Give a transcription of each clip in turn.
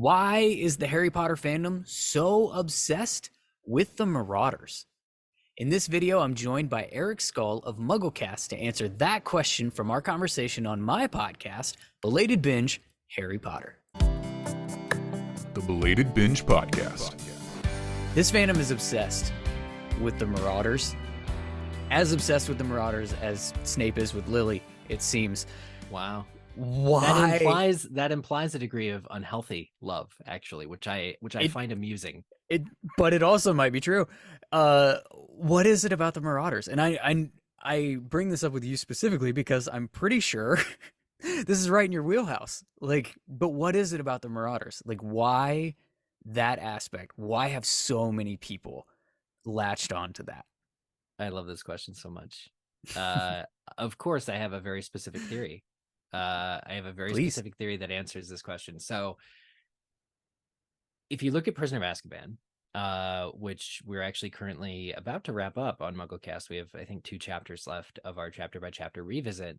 Why is the Harry Potter fandom so obsessed with the Marauders? In this video, I'm joined by Eric Scull of MuggleCast to answer that question from our conversation on my podcast, Belated Binge, Harry Potter. The Belated Binge Podcast. This fandom is obsessed with the Marauders. As obsessed with the Marauders as Snape is with Lily, it seems. Wow. Why? That implies a degree of unhealthy love, actually, which I find amusing. But it also might be true. What is it about the Marauders? And I bring this up with you specifically because I'm pretty sure this is right in your wheelhouse. But what is it about the Marauders? Why that aspect? Why have so many people latched on to that? I love this question so much. Of course, I have a very specific theory. Specific theory that answers this question. So if you look at Prisoner of Azkaban, which we're actually currently about to wrap up on MuggleCast, we have, I think, 2 chapters left of our chapter by chapter revisit.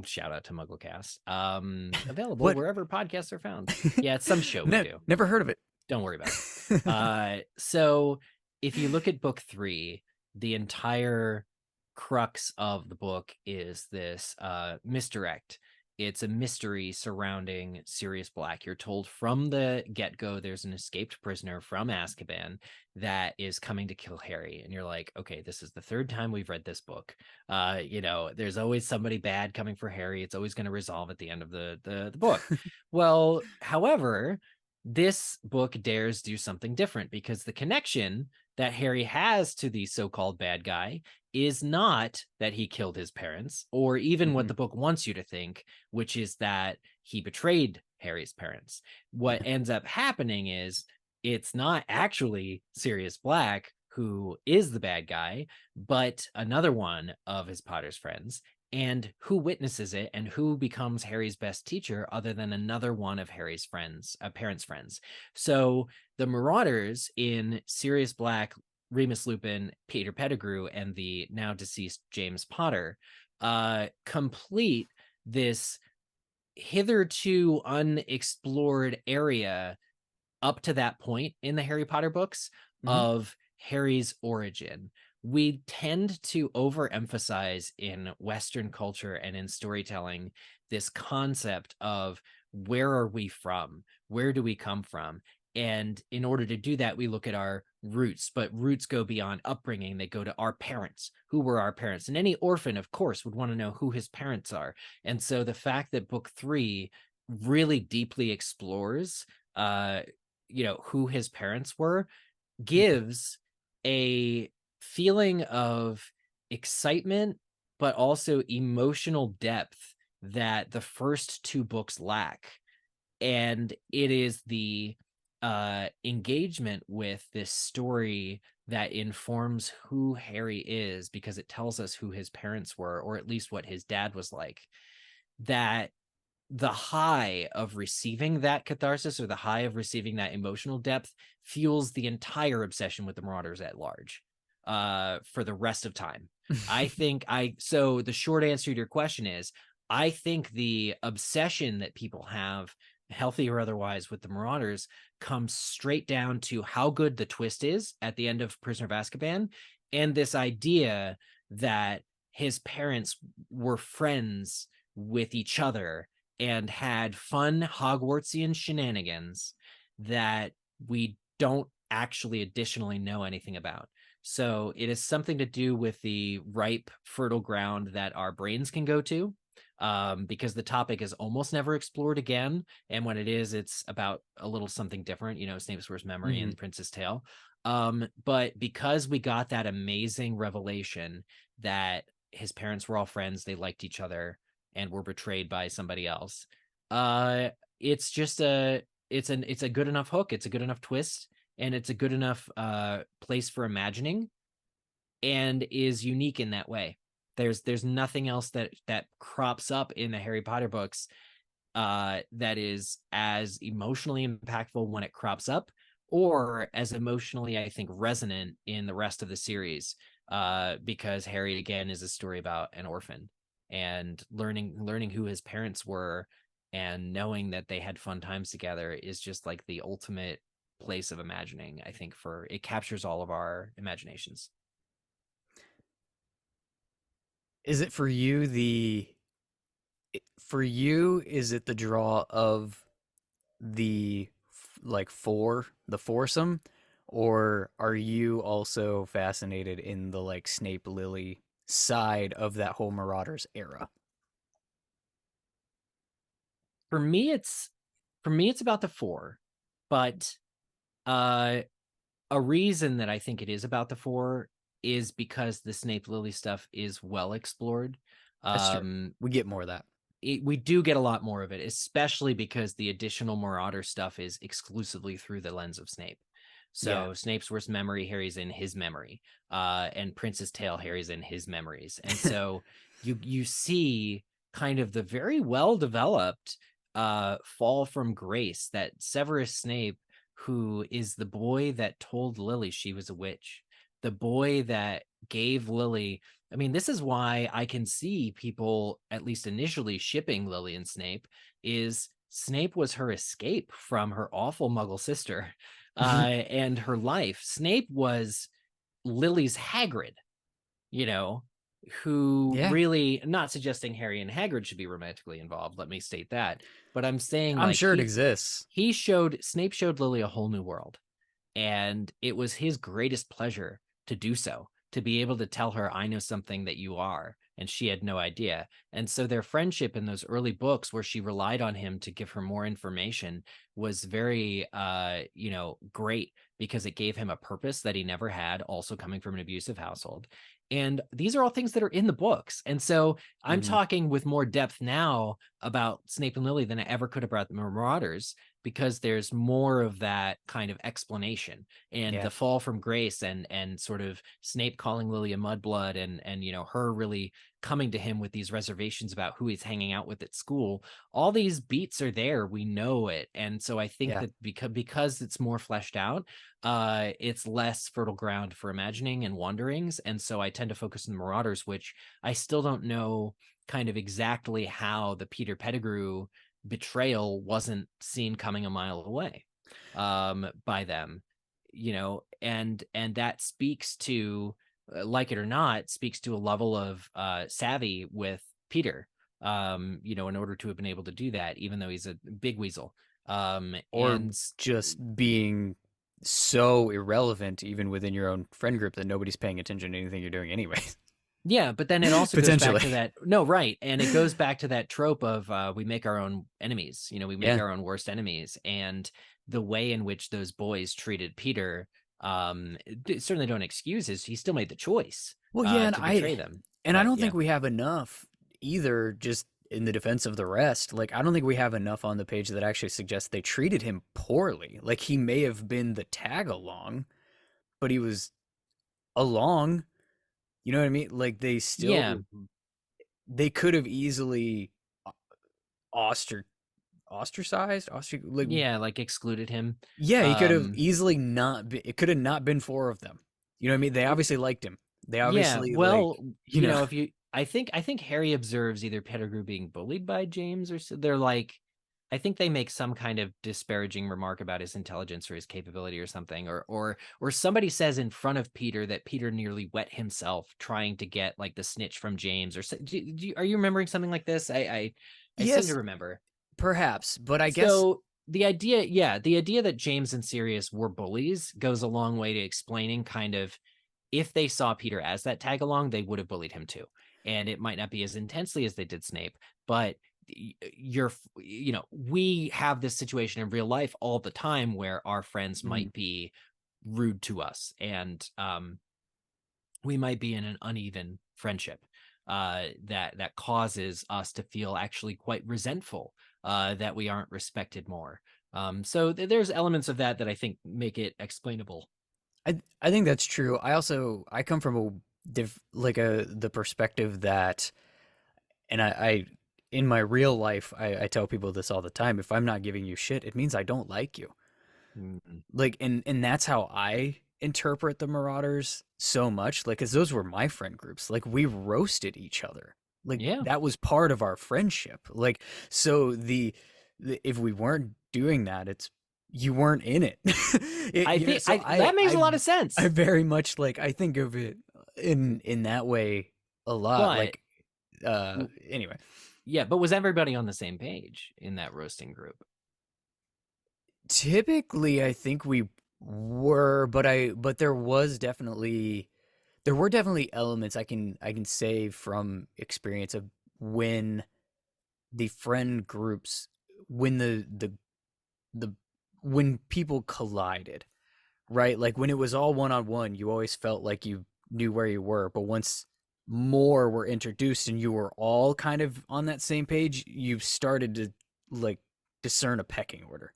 Shout out to MuggleCast. Available wherever podcasts are found. Yeah, it's some show we do. Never heard of it. Don't worry about it. So if you look at book 3, the entire crux of the book is this misdirect. It's a mystery surrounding Sirius Black. You're told from the get-go there's an escaped prisoner from Azkaban that is coming to kill Harry. And you're like, okay, this is the 3rd time we've read this book. There's always somebody bad coming for Harry. It's always going to resolve at the end of the book. Well, however, this book dares do something different because the connection that Harry has to the so-called bad guy is not that he killed his parents, or even what the book wants you to think, which is that he betrayed Harry's parents. What ends up happening is it's not actually Sirius Black who is the bad guy, but another one of his Potter's friends. And who witnesses it and who becomes Harry's best teacher other than another one of Harry's friends, parents' friends. So the Marauders in Sirius Black, Remus Lupin, Peter Pettigrew, and the now deceased James Potter complete this hitherto unexplored area up to that point in the Harry Potter books of Harry's origin. We tend to overemphasize in Western culture and in storytelling this concept of where are we from? Where do we come from? And in order to do that, we look at our roots, but roots go beyond upbringing. They go to our parents. Who were our parents? And any orphan, of course, would want to know who his parents are. And so the fact that book 3 really deeply explores, who his parents were, gives a feeling of excitement, but also emotional depth that the first 2 books lack. And it is the engagement with this story that informs who Harry is, because it tells us who his parents were, or at least what his dad was like, that the high of receiving that catharsis or the high of receiving that emotional depth fuels the entire obsession with the Marauders at large for the rest of time. So the short answer to your question is, I think the obsession that people have, healthy or otherwise, with the Marauders comes straight down to how good the twist is at the end of Prisoner of Azkaban, and this idea that his parents were friends with each other and had fun Hogwartsian shenanigans that we don't actually additionally know anything about. So it is something to do with the ripe, fertile ground that our brains can go to, because the topic is almost never explored again. And when it is, it's about a little something different, Snape's worst memory and Prince's Tale. But because we got that amazing revelation that his parents were all friends, they liked each other, and were betrayed by somebody else, it's just it's a good enough hook. It's a good enough twist. And it's a good enough place for imagining, and is unique in that way. There's nothing else that crops up in the Harry Potter books that is as emotionally impactful when it crops up, or as emotionally, I think, resonant in the rest of the series, because Harry, again, is a story about an orphan and learning who his parents were and knowing that they had fun times together is just like the ultimate place of imagining. I think for it captures all of our imaginations. Is it for you is it the draw of the like the foursome, or are you also fascinated in the like Snape Lily side of that whole Marauders era? For me, it's about the four, but uh a reason that I think it is about the four is because the Snape Lily stuff is well explored. That's true. Um, We get more of that. we do get a lot more of it, especially because the additional Marauder stuff is exclusively through the lens of Snape. Yeah. So Snape's worst memory, Harry's in his memory, and Prince's Tale, Harry's in his memories, and so you see kind of the very well developed fall from grace that Severus Snape, who is the boy that told Lily she was a witch, the boy that gave Lily. I mean, this is why I can see people, at least initially, shipping Lily and Snape, is Snape was her escape from her awful Muggle sister and her life. Snape was Lily's Hagrid, you know, who Yeah. really, not suggesting Harry and Hagrid should be romantically involved, let me state that, but I'm saying I'm like sure it exists. Snape showed Lily a whole new world, and it was his greatest pleasure to do so, to be able to tell her, I know something that you are, and she had no idea. And so their friendship in those early books, where she relied on him to give her more information, was very great, because it gave him a purpose that he never had, also coming from an abusive household. And these are all things that are in the books. And so I'm Hmm. talking with more depth now about Snape and Lily than I ever could about the Marauders, because there's more of that kind of explanation, and Yeah. the fall from grace, and sort of Snape calling Lily a mudblood, and her really coming to him with these reservations about who he's hanging out with at school. All these beats are there, we know it. And so I think Yeah. that because it's more fleshed out, it's less fertile ground for imagining and wonderings. And so I tend to focus on the Marauders, which I still don't know kind of exactly how the Peter Pettigrew betrayal wasn't seen coming a mile away by them, and that speaks to, like it or not, speaks to a level of savvy with Peter, in order to have been able to do that, even though he's a big weasel. Or And just being so irrelevant even within your own friend group that nobody's paying attention to anything you're doing anyway. yeah, but then it also goes back Potentially. to that. No, right. And it goes back to that trope of we make our own enemies, we make Yeah. our own worst enemies. And the way in which those boys treated Peter, certainly don't excuse his, he still made the choice Well, yeah, to betray them. I But don't yeah. think we have enough either, just in the defense of the rest. Like, I don't think we have enough on the page that actually suggests they treated him poorly. Like, he may have been the tag along, but he was along. You know what I mean? Like, Yeah. they could have easily oster ostracized, like, Yeah, like excluded him. yeah, he could have Um, easily not be, it could have not been four of them. You know what I mean? They obviously liked him. They yeah, obviously like, well, you know. if you I think Harry observes either Pettigrew being bullied by James, or so they're like, I think they make some kind of disparaging remark about his intelligence or his capability or something, or somebody says in front of Peter that Peter nearly wet himself trying to get like the snitch from James, or are you remembering something like this? I seem to Yes, remember. perhaps, but I guess So the idea that James and Sirius were bullies goes a long way to explaining kind of, if they saw Peter as that tag along, they would have bullied him too. And it might not be as intensely as they did Snape, but we have this situation in real life all the time where our friends mhm, might be rude to us, and we might be in an uneven friendship that causes us to feel actually quite resentful that we aren't respected more. So there's elements of that I think make it explainable. I think that's true. I come from a like a the perspective that, and I in my real life I tell people this all the time. If I'm not giving you shit, it means I don't like you. Mm. Like, and that's how I interpret the Marauders so much. Like, cause those were my friend groups. Like, we roasted each other. Like Yeah. that was part of our friendship. Like so the if we weren't doing that, it's you weren't in it. I You know, think so that makes a lot of I sense. very much like I think of it in that way a lot. But Like anyway. yeah, but was everybody on the same page in that roasting group? Typically I think we were, but there were definitely elements I can say from experience of when the friend groups when the when people collided, right? Like when it was all one on one, you always felt like you knew where you were, but once more were introduced and you were all kind of on that same page, you started to like discern a pecking order.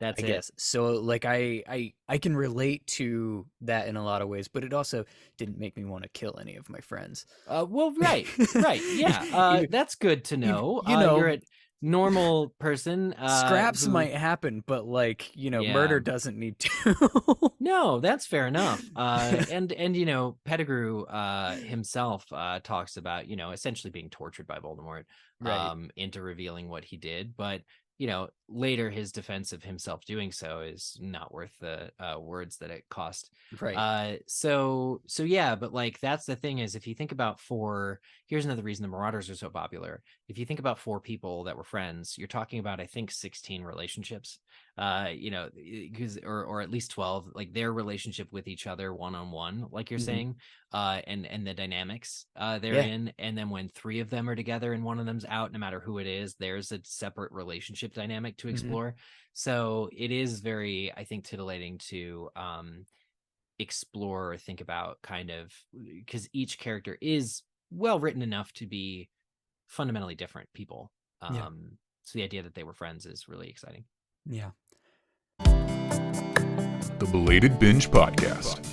I That's it. guess. So like I can relate to that in a lot of ways, but it also didn't make me want to kill any of my friends. Well, right, right, yeah. even, That's good to even know. you You're know, a normal person. scraps Who, might happen, but like, yeah. murder doesn't need to. No, that's fair enough. And Pettigrew himself talks about, essentially being tortured by Voldemort Right. into revealing what he did. But, later his defense of himself doing so is not worth the words that it cost. Right. So yeah, but like that's the thing is if you think about here's another reason the Marauders are so popular. If you think about 4 people that were friends, you're talking about I think 16 relationships. Because or at least 12, like their relationship with each other one-on-one, like you're Mhm. saying, and the dynamics they're Yeah. in. And then when 3 of them are together and one of them's out, no matter who it is, there's a separate relationship dynamic to Mhm. explore. So it is very, I think, titillating to explore or think about kind of because each character is well written enough to be fundamentally different people. Yeah. So the idea that they were friends is really exciting. Yeah. The Belated Binge Podcast.